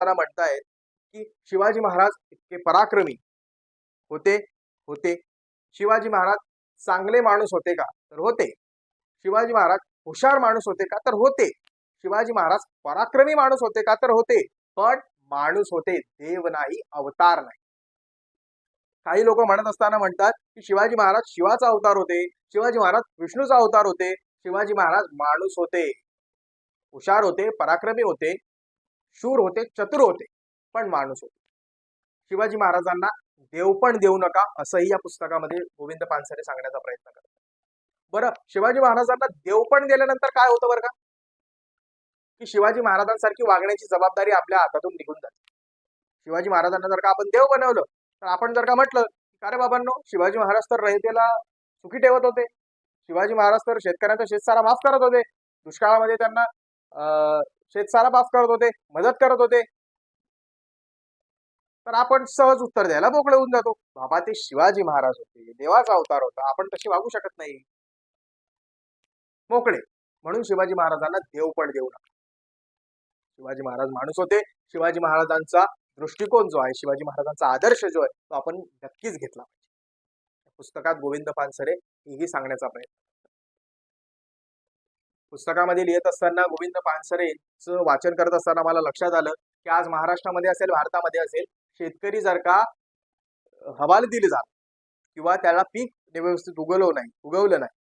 असताना म्हणतायत की शिवाजी महाराज इतके पराक्रमी होते होते शिवाजी महाराज चांगले माणूस होते का तर होते. शिवाजी महाराज हुशार माणूस होते का तर होते. शिवाजी महाराज पराक्रमी माणूस होते का तर होते. पण माणूस होते, देव नाही, अवतार नाही. काही लोक म्हणत असताना म्हणतात की शिवाजी महाराज शिवाचा अवतार होते, शिवाजी महाराज विष्णूचा अवतार होते. शिवाजी महाराज माणूस होते, हुशार होते, पराक्रमी होते, शूर होते, चतुर होते, पण माणूस होते. शिवाजी महाराजांना देव पण देऊ नका असंही या पुस्तकामध्ये गोविंद पानसरे सांगण्याचा प्रयत्न करतात. बरं, शिवाजी महाराजांना देव पण दिल्यानंतर काय होतं बरं का, की शिवाजी महाराजांसारखी वागण्याची जबाबदारी आपल्या हातातून निघून जाते. शिवाजी महाराजांना जर का आपण देव बनवलं तर आपण जर का म्हटलं का रे बाबांनो, शिवाजी महाराज तर रयतेला सुखी ठेवत होते, शिवाजी महाराज तर शेतकऱ्यांचा शेतसारा माफ करत होते, दुष्काळामध्ये त्यांना शेतसारा माफ करत होते, मदत करत होते, तर आपण सहज उत्तर द्यायला मोकळे होऊन जातो. बाबा ते शिवाजी महाराज होते, देवाचा अवतार होता, आपण तशी वागू शकत नाही, मोकळे. म्हणून शिवाजी महाराजांना देव पण देऊ नका. शिवाजी महाराज माणूस होते. शिवाजी महाराजांचा दृष्टिकोन जो आहे, शिवाजी महाराजांचा आदर्श जो आहे, तो आपण नक्कीच घेतला पाहिजे. पुस्तकात गोविंद पानसरे हेही सांगण्याचा प्रयत्न. पुस्तकामध्ये लिहित असताना गोविंद पानसरेचं वाचन करत असताना मला लक्षात आलं की आज महाराष्ट्रामध्ये असेल, भारतामध्ये असेल, शेतकरी जर का हवाल दिली जात किंवा त्याला पीक व्यवस्थित उगवलं नाही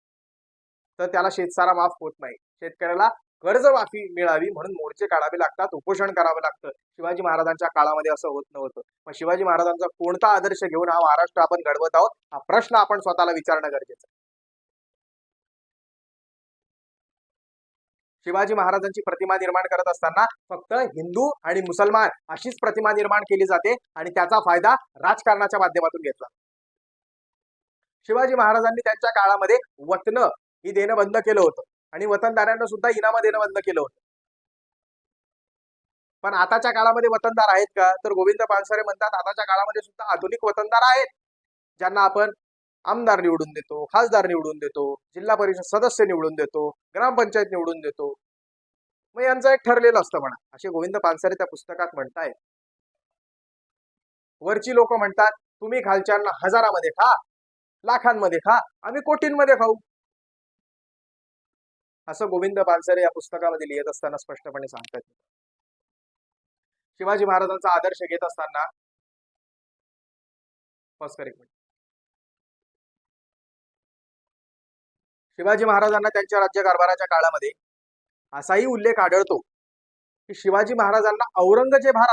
तर त्याला शेतसारा माफ होत नाही. शेतकऱ्याला कर्जमाफी मिळावी म्हणून मोर्चे काढावे लागतात, उपोषण करावं लागतं. शिवाजी महाराजांच्या काळामध्ये असं होत नव्हतं. मग शिवाजी महाराजांचा कोणता आदर्श घेऊन हा महाराष्ट्र आपण घडवत आहोत, हा प्रश्न आपण स्वतःला विचारणं गरजेचं आहे. शिवाजी महाराजांची प्रतिमा निर्माण करत असताना फक्त हिंदू आणि मुसलमान अशीच प्रतिमा निर्माण केली जाते आणि त्याचा फायदा राजकारणाच्या माध्यमातून घेतला. शिवाजी महाराजांनी त्यांच्या काळामध्ये वतनं ही देणं बंद केलं होतं आणि वतनदारांना सुद्धा इनामं देणं बंद केलं होतं. पण आताच्या काळामध्ये वतनदार आहेत का तर गोविंद पानसरे म्हणतात आताच्या काळामध्ये सुद्धा आधुनिक वतनदार आहेत, ज्यांना आपण आमदार निवडून देतो, खासदार निवडून देतो, जिल्हा परिषद सदस्य निवडून देतो, ग्रामपंचायत निवडून देतो. मग यांचं एक ठरलेलं असतं म्हणा, असे गोविंद पानसरे त्या पुस्तकात म्हणतायत. वरची लोक म्हणतात तुम्ही खालच्यांना हजारामध्ये खा, लाखांमध्ये खा, आम्ही कोटींमध्ये खाऊ, असं गोविंद पानसरे या पुस्तकामध्ये लिहित असताना स्पष्टपणे सांगतात. शिवाजी महाराजांचा आदर्श घेत असताना शिवाजी महाराजांना त्यांच्या राज्यकारभाराच्या काळामध्ये असाही उल्लेख आढळतो की शिवाजी महाराजांना औरंगजेब हा